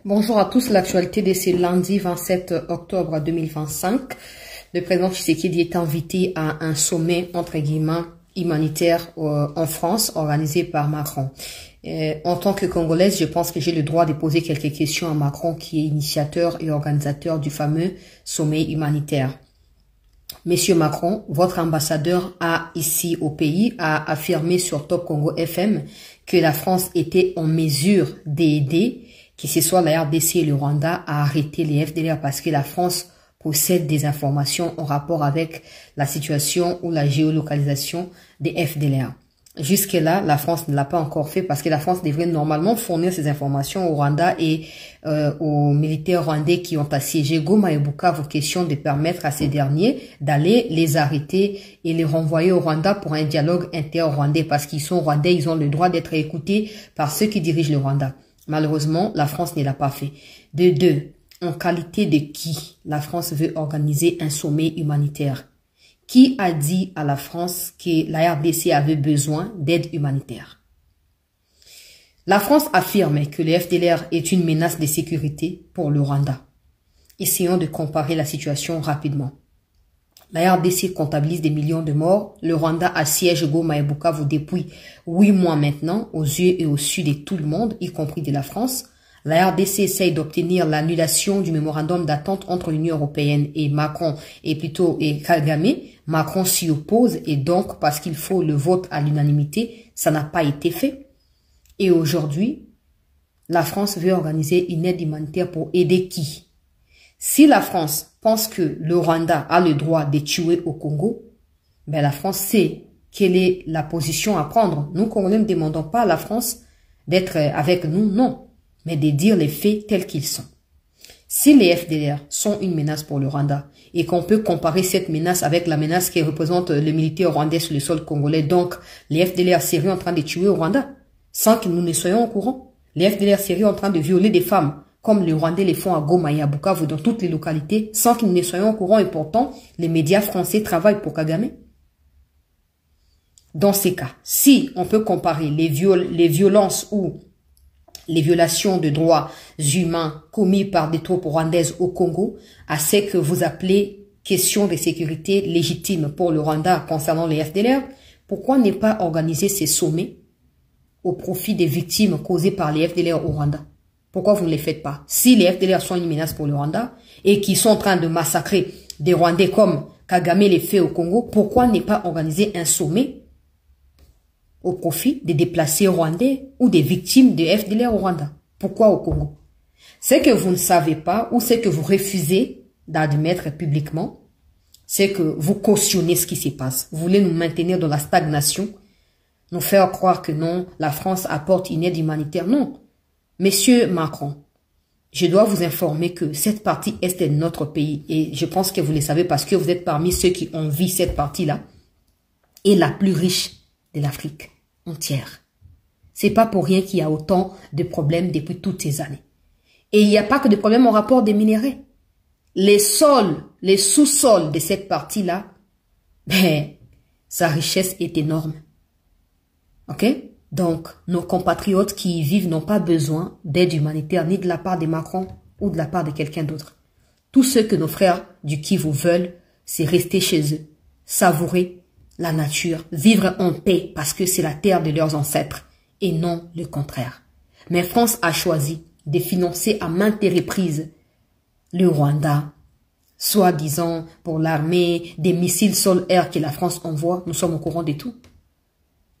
Bonjour à tous, l'actualité de ce lundi 27 octobre 2025. Le président Tshisekedi est invité à un sommet, entre guillemets, humanitaire en France, organisé par Macron. En tant que Congolaise, je pense que j'ai le droit de poser quelques questions à Macron, qui est initiateur et organisateur du fameux sommet humanitaire. Monsieur Macron, votre ambassadeur ici au pays a affirmé sur Top Congo FM que la France était en mesure d'aider, que ce soit la RDC et le Rwanda, à arrêter les FDLR parce que la France possède des informations en rapport avec la situation ou la géolocalisation des FDLR. Jusque-là, la France ne l'a pas encore fait parce que la France devrait normalement fournir ces informations au Rwanda et aux militaires rwandais qui ont assiégé Goma et Bukavu, question de permettre à ces derniers d'aller les arrêter et les renvoyer au Rwanda pour un dialogue inter-rwandais parce qu'ils sont rwandais, ils ont le droit d'être écoutés par ceux qui dirigent le Rwanda. Malheureusement, la France ne l'a pas fait. De deux, en qualité de qui la France veut organiser un sommet humanitaire? Qui a dit à la France que la RDC avait besoin d'aide humanitaire? La France affirme que le FDLR est une menace de sécurité pour le Rwanda. Essayons de comparer la situation rapidement. La RDC comptabilise des millions de morts. Le Rwanda assiège Goma et Bukavu depuis 8 mois maintenant, aux yeux et au su de tout le monde, y compris de la France. La RDC essaye d'obtenir l'annulation du mémorandum d'attente entre l'Union européenne et Macron et Kagame. Macron s'y oppose et donc, parce qu'il faut le vote à l'unanimité, ça n'a pas été fait. Et aujourd'hui, la France veut organiser une aide humanitaire pour aider qui? Si la France pense que le Rwanda a le droit de tuer au Congo, ben la France sait quelle est la position à prendre. Nous, Congolais, ne demandons pas à la France d'être avec nous, non, mais de dire les faits tels qu'ils sont. Si les FDLR sont une menace pour le Rwanda et qu'on peut comparer cette menace avec la menace qui représente le militaire rwandais sur le sol congolais, donc les FDLR sérieux en train de tuer au Rwanda, sans que nous ne soyons au courant, les FDLR sérieux en train de violer des femmes, comme les Rwandais les font à Goma et à Bukavu dans toutes les localités, sans que nous ne soyons au courant et pourtant, les médias français travaillent pour Kagame. Dans ces cas, si on peut comparer les violences ou les violations de droits humains commis par des troupes rwandaises au Congo à ce que vous appelez question de sécurité légitime pour le Rwanda concernant les FDLR, pourquoi ne pas organiser ces sommets au profit des victimes causées par les FDLR au Rwanda? Pourquoi vous ne les faites pas? Si les FDLR sont une menace pour le Rwanda et qui sont en train de massacrer des Rwandais comme Kagame les fait au Congo, pourquoi ne pas organiser un sommet au profit des déplacés rwandais ou des victimes de FDLR au Rwanda? Pourquoi au Congo? C'est que vous ne savez pas ou c'est que vous refusez d'admettre publiquement, c'est que vous cautionnez ce qui se passe. Vous voulez nous maintenir dans la stagnation, nous faire croire que non, la France apporte une aide humanitaire. Non. Monsieur Macron, je dois vous informer que cette partie est de notre pays et je pense que vous le savez parce que vous êtes parmi ceux qui ont vu cette partie-là est la plus riche de l'Afrique entière. C'est pas pour rien qu'il y a autant de problèmes depuis toutes ces années. Et il n'y a pas que de problèmes en rapport des minéraux. Les sols, les sous-sols de cette partie-là, ben, sa richesse est énorme. Ok? Donc, nos compatriotes qui y vivent n'ont pas besoin d'aide humanitaire ni de la part de Macron ou de la part de quelqu'un d'autre. Tout ce que nos frères du Kivu veulent, c'est rester chez eux, savourer la nature, vivre en paix parce que c'est la terre de leurs ancêtres et non le contraire. Mais France a choisi de financer à maintes reprises le Rwanda, soi-disant pour l'armée, des missiles sol-air que la France envoie. Nous sommes au courant de tout.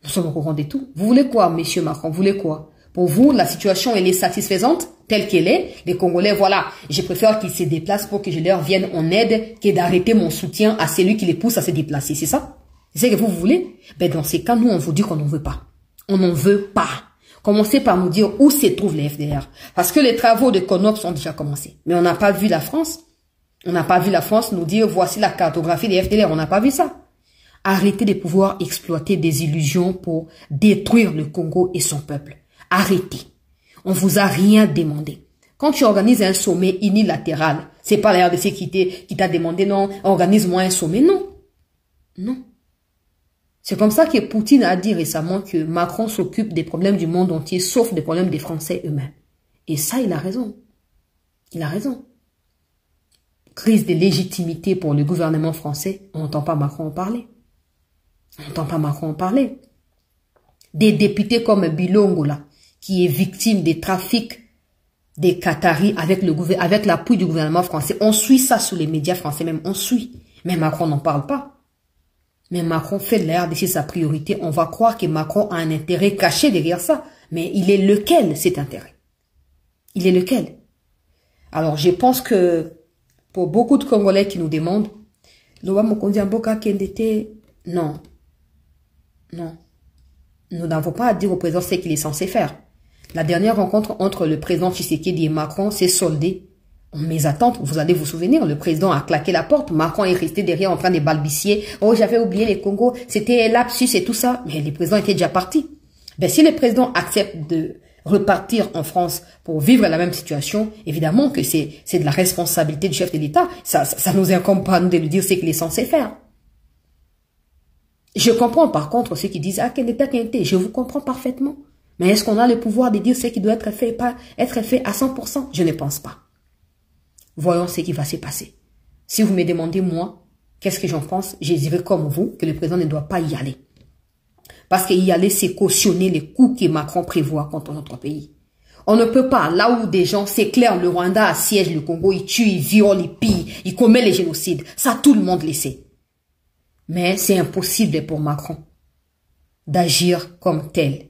Nous sommes au courant de tout. Vous voulez quoi, monsieur Macron? Vous voulez quoi? Pour vous, la situation, elle est satisfaisante, telle qu'elle est. Les Congolais, voilà, je préfère qu'ils se déplacent pour que je leur vienne en aide que d'arrêter mon soutien à celui qui les pousse à se déplacer. C'est ça? C'est ce que vous voulez? Ben, dans ces cas, nous, on vous dit qu'on n'en veut pas. On n'en veut pas. Commencez par nous dire où se trouvent les FDR. Parce que les travaux de CONOPS ont déjà commencé. Mais on n'a pas vu la France. On n'a pas vu la France nous dire voici la cartographie des FDR. On n'a pas vu ça. Arrêtez de pouvoir exploiter des illusions pour détruire le Congo et son peuple. Arrêtez. On vous a rien demandé. Quand tu organises un sommet unilatéral, c'est pas la RDC qui t'a demandé non, organise-moi un sommet. Non. Non. C'est comme ça que Poutine a dit récemment que Macron s'occupe des problèmes du monde entier, sauf des problèmes des Français eux-mêmes. Et ça, il a raison. Il a raison. Crise de légitimité pour le gouvernement français, on n'entend pas Macron en parler. On n'entend pas Macron en parler. Des députés comme Bilongo, là, qui est victime des trafics des Qataris avec l'appui du gouvernement français. On suit ça sur les médias français même, on suit. Mais Macron n'en parle pas. Mais Macron fait de la RDC sa priorité. On va croire que Macron a un intérêt caché derrière ça. Mais il est lequel, cet intérêt? Il est lequel? Alors, je pense que pour beaucoup de Congolais qui nous demandent, non. Non. Nous n'avons pas à dire au président ce qu'il est censé faire. La dernière rencontre entre le président Tshisekedi et Macron s'est soldée en mésattente. Vous allez vous souvenir, le président a claqué la porte. Macron est resté derrière en train de balbutier. Oh, j'avais oublié les Congo. C'était lapsus et tout ça. Mais les présidents étaient déjà partis. Ben, si le président accepte de repartir en France pour vivre la même situation, évidemment que c'est de la responsabilité du chef de l'État. Ça nous incombe pas de lui dire ce qu'il est censé faire. Je comprends par contre ceux qui disent « Ah, quel État quinté ?» Je vous comprends parfaitement. Mais est-ce qu'on a le pouvoir de dire ce qui doit être fait, pas être fait à 100%? Je ne pense pas. Voyons ce qui va se passer. Si vous me demandez, moi, qu'est-ce que j'en pense? Je dirais comme vous que le président ne doit pas y aller. Parce qu'y aller, c'est cautionner les coûts que Macron prévoit contre notre pays. On ne peut pas, là où des gens, c'est clair, le Rwanda assiège le Congo, il tue, il viole, il pille, il commet les génocides. Ça, tout le monde le sait. Mais c'est impossible pour Macron d'agir comme tel.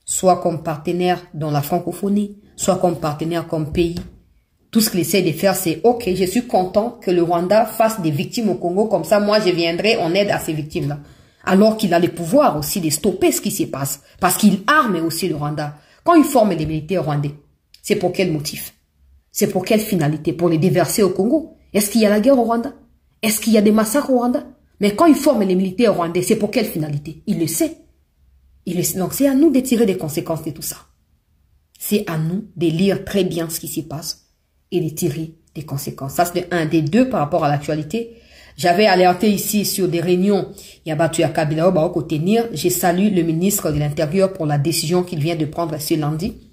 Soit comme partenaire dans la francophonie, soit comme partenaire comme pays. Tout ce qu'il essaie de faire, c'est « Ok, je suis content que le Rwanda fasse des victimes au Congo, comme ça, moi, je viendrai en aide à ces victimes-là. » Alors qu'il a le pouvoir aussi de stopper ce qui se passe. Parce qu'il arme aussi le Rwanda. Quand il forme les militaires rwandais, c'est pour quel motif? C'est pour quelle finalité? Pour les déverser au Congo? Est-ce qu'il y a la guerre au Rwanda? Est-ce qu'il y a des massacres au Rwanda? Mais quand il forme les militaires rwandais, c'est pour quelle finalité? Il le sait. Donc c'est à nous de tirer des conséquences de tout ça. C'est à nous de lire très bien ce qui s'y passe et de tirer des conséquences. Ça, c'est un des deux par rapport à l'actualité. J'avais alerté ici sur des réunions. Il y a battu à Kabila au côté tenir. J'ai salué le ministre de l'Intérieur pour la décision qu'il vient de prendre ce lundi,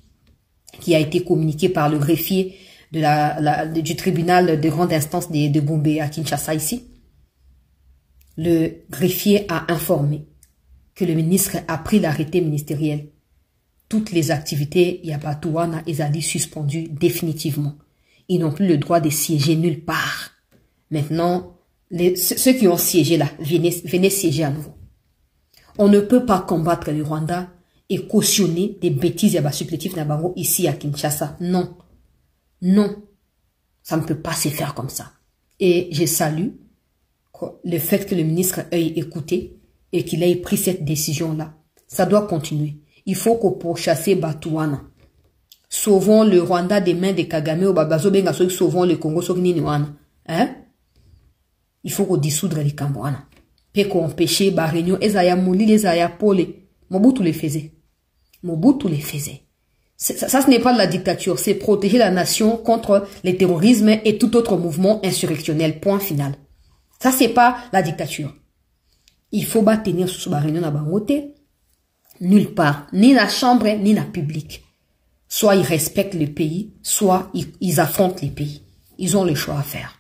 qui a été communiquée par le greffier du tribunal de grande instance de Gombe à Kinshasa ici. Le greffier a informé que le ministre a pris l'arrêté ministériel. Toutes les activités Yabatouana et Zali suspendues définitivement. Ils n'ont plus le droit de siéger nulle part. Maintenant, ceux qui ont siégé là, venez siéger à nouveau. On ne peut pas combattre le Rwanda et cautionner des bêtises Yabasuplétifs Nabango ici à Kinshasa. Non. Non. Ça ne peut pas se faire comme ça. Et je salue le fait que le ministre ait écouté et qu'il ait pris cette décision-là. Ça doit continuer. Il faut qu'on pourchasse Batouana. Sauvons le Rwanda des mains de Kagame au Babazo Benga, sauvons le Congo Sogniniwana. Hein? Il faut qu'on dissoudre les Cambouana. Puis qu'on empêche la réunion, Ezaya Mouli, Ezaya Pole. Mobutu les faisait. Mobutu les faisait. Ça, ce n'est pas de la dictature. C'est protéger la nation contre le terrorisme et tout autre mouvement insurrectionnel. Point final. Ça, c'est pas la dictature. Il faut pas tenir sous la réunion à Bangote. Nulle part. Ni la chambre, ni la public. Soit ils respectent le pays, soit ils affrontent les pays. Ils ont le choix à faire.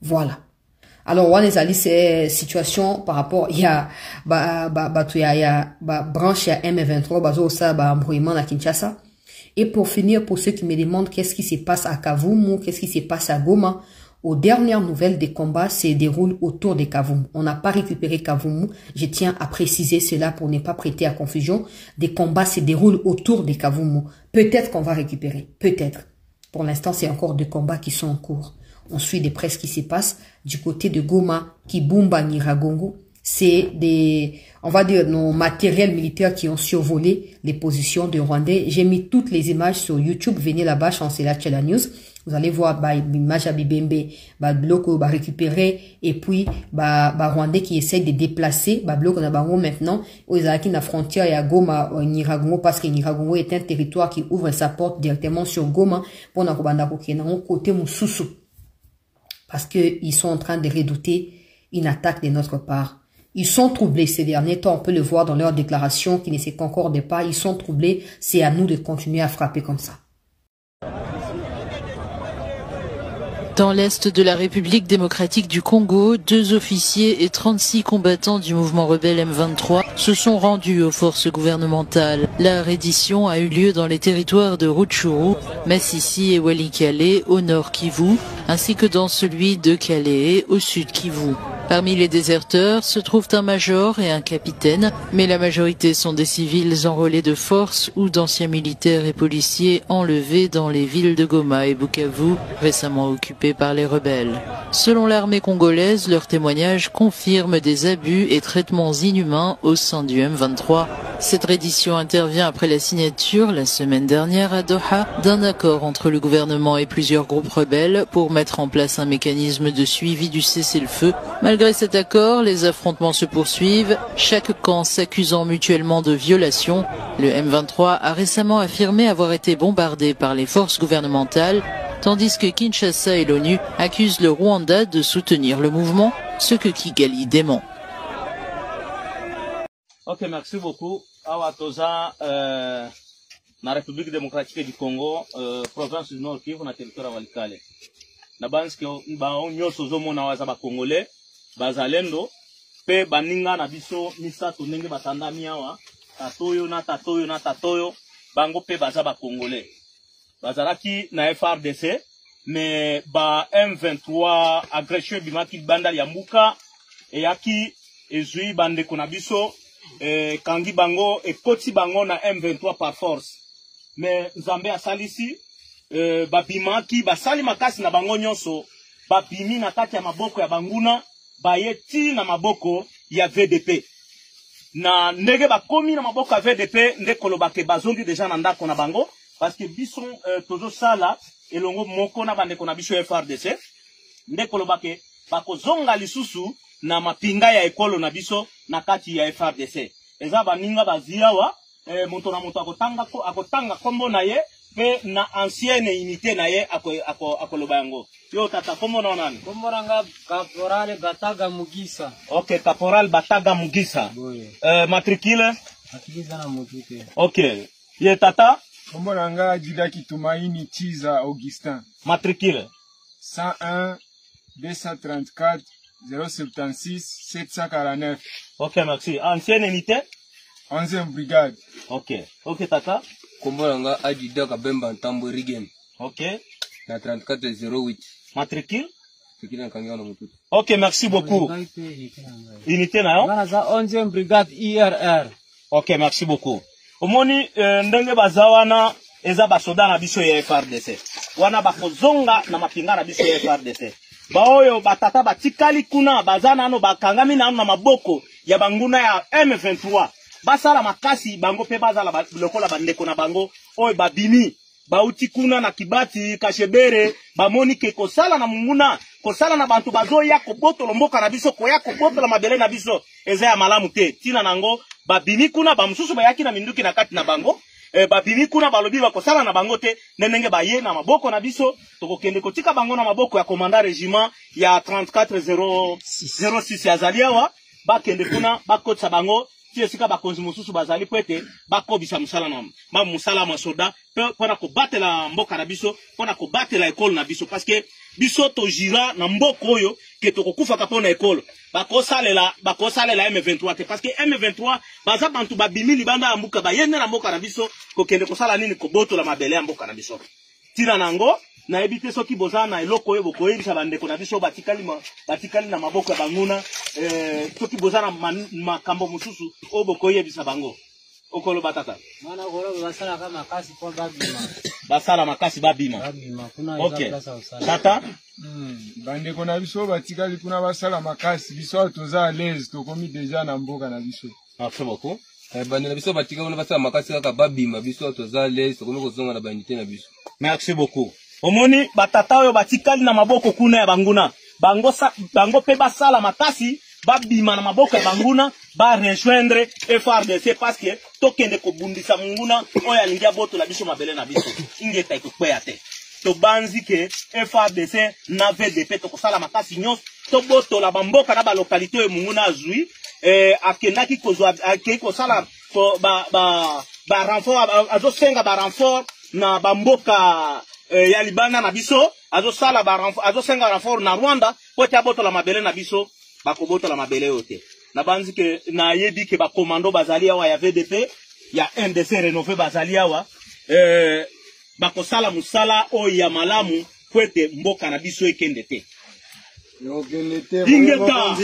Voilà. Alors, on est allé ces situations par rapport, il y a, branche à M23, bazo ça, embrouillement à Kinshasa. Et pour finir, pour ceux qui me demandent qu'est-ce qui se passe à Kavumu, qu'est-ce qui se passe à Goma, aux dernières nouvelles des combats se déroulent autour de Kavumu. On n'a pas récupéré Kavumu. Je tiens à préciser cela pour ne pas prêter à confusion. Des combats se déroulent autour de Kavumu. Peut-être qu'on va récupérer. Peut-être. Pour l'instant, c'est encore des combats qui sont en cours. On suit de près ce qui se passe du côté de Goma, Kibumba, Nyiragongo. C'est des, on va dire, nos matériels militaires qui ont survolé les positions de Rwandais. J'ai mis toutes les images sur YouTube. Venez là-bas, chancela la news. Vous allez voir, l'image à Bibembe, bloc récupéré, et puis, Rwandais qui essaye de déplacer, bloc na bango maintenant, aux Alaki na frontière et à Goma, Nyiragongo, parce que Nyiragongo est un territoire qui ouvre sa porte directement sur Goma, pour na kobanda kokenango côté Moussousou. Parce que ils sont en train de redouter une attaque de notre part. Ils sont troublés ces derniers temps, on peut le voir dans leurs déclarations qui ne se concordent pas. Ils sont troublés, c'est à nous de continuer à frapper comme ça. Dans l'est de la République démocratique du Congo, 2 officiers et 36 combattants du mouvement rebelle M23 se sont rendus aux forces gouvernementales. La reddition a eu lieu dans les territoires de Rutshuru, Masisi et Walikale au nord Kivu, ainsi que dans celui de Kalehe au sud Kivu. Parmi les déserteurs se trouvent un major et un capitaine, mais la majorité sont des civils enrôlés de force ou d'anciens militaires et policiers enlevés dans les villes de Goma et Bukavu, récemment occupées par les rebelles. Selon l'armée congolaise, leurs témoignages confirment des abus et traitements inhumains au sein du M23. Cette reddition intervient après la signature, la semaine dernière à Doha, d'un accord entre le gouvernement et plusieurs groupes rebelles pour mettre en place un mécanisme de suivi du cessez-le-feu. Malgré cet accord, les affrontements se poursuivent, chaque camp s'accusant mutuellement de violations. Le M23 a récemment affirmé avoir été bombardé par les forces gouvernementales, tandis que Kinshasa et l'ONU accusent le Rwanda de soutenir le mouvement, ce que Kigali dément. Ok, merci beaucoup. Awa toza na République démocratique du Congo, province du Nord Kivu na territoire Walikale. Na banske ba onyoso zomona waza ba Congolais, bazalendo pe baninga na biso misato ndenge batandami awa, tatoyo na tatoyo na tatoyo, bango pe baza ba Congolais. Bazalaki na FRDC, mais ba M23 agression bimaki banda ya mbuka e yaki ezui bande konabiso kangi bango e koti bango na M23 par force. Mais Nzambe asalisi babimaki basali makasi na bango nyonso babimi na kati ya maboko ya banguna bayeti na maboko ya VDP. Na ndege bakomi na maboko ya VDP nde kolobake bazongi deja na ndako na bango parce que biso tozo sala elongo moko na bande kona biso FRDC nde kolobake bakozonga lisusu na mapinga ya ekolo na biso na kati ya FRDC. Eza baninga baziawa moto na moto akotanga kombo na ye pe na ancienne unité na ye akoloba yango. Yo tata kombo na nani? Kombo nanga Caporal Bataga Mugisa. OK, Caporal Bataga Mugisa. Matricule? Matricule na mutute. OK. Ye tata? Kombo nanga Juda Kitumaini Chiza Augustin. Matricule? 101 234 076 749. OK, merci. Ancienne unité? 11e brigade. OK. OK, tata? Kombo nanga Adida Kabemba Ntambo Rigen. OK. Na 3408. Matricule? OK, merci beaucoup. Unité na yo? Banaza 11e brigade IRR. OK, merci beaucoup. Omoni ndenge bazawana eza basoda na biso ya FRDC. Wana bakozonga na mapinga na biso ya FRDC. Baoyo batata batikali kuna bazana no bakangami na maboko ya banguna ya M23. Basala makasi bango pe bazala lokola bandeko na bango oyo babimi bauti kuna na Kibati Kashebere bamoni ke kosala na munguna kosala na bantu bazoya kobotola mboka na biso koya kobotola mabele na biso eza ya malamu te tina nango babimi kuna bamususu bayaki na minduki na kati na bango babimi kuna balobi bakosala na bango te ndenge baye na maboko na biso tokokende kotika bango na maboko ya commandant régiment ya 3406 ya Zaliawa bakende kuna bakotsa bango sika bakonzi mususu bazali kwete bakobisa musala na musala masoda pona ko batela mboka na biso pona ko batela ekolo na biso parce que biso to jira na mboko oyo ke to kokufa kapona ekolo bakosalela M23 te parce que M23 baza bantu babimi libanda ya mbuka bayende na mboka na biso kokende kosala nini ko botola mabele ya mboka na biso tina nango na ebite soki bozana eloko oyo bokoyebisa bandeko na biso batikali na maboko ya banguna soki bozana makambo mususu oyo bokoyebisa bango okolo batata Mana goro basala kama makasi kwa babima basala makasi babima OK tata bandeko na biso batikali kuna basala makasi biso toza à l'aise tokomi déjà na mboka na biso. Merci beaucoup. Bandeko na biso batikali basala makasi kaka babima biso toza à l'aise tokomi kozonga na bandité na biso. Merci beaucoup. Omoni batata oyo batikali na maboko kuna ya banguna bango pe basala makasi babima na maboko ya banguna ba rejoindre FRDC parce que tokende kobundisa munguna oyo alingia boto la biso mabele na biso ingeta ikukweya te to banzi ke FRDC na VDP to kosala makasi nyos to boto la bamboka na ba localité oyo munguna azui akendaki kozwa akekosala ba renfort azosenga ba renfort na bamboka ya libanda na biso azo sala azo senga renfort na Rwanda pote abotola mabele na biso bakobotola mabele yote na banzi ke na yebi ke ba commando bazali awa ya VDP ya NDC rénové bazali awa bakosala musala o ya malamu kwete mboka na biso ekende te ingeta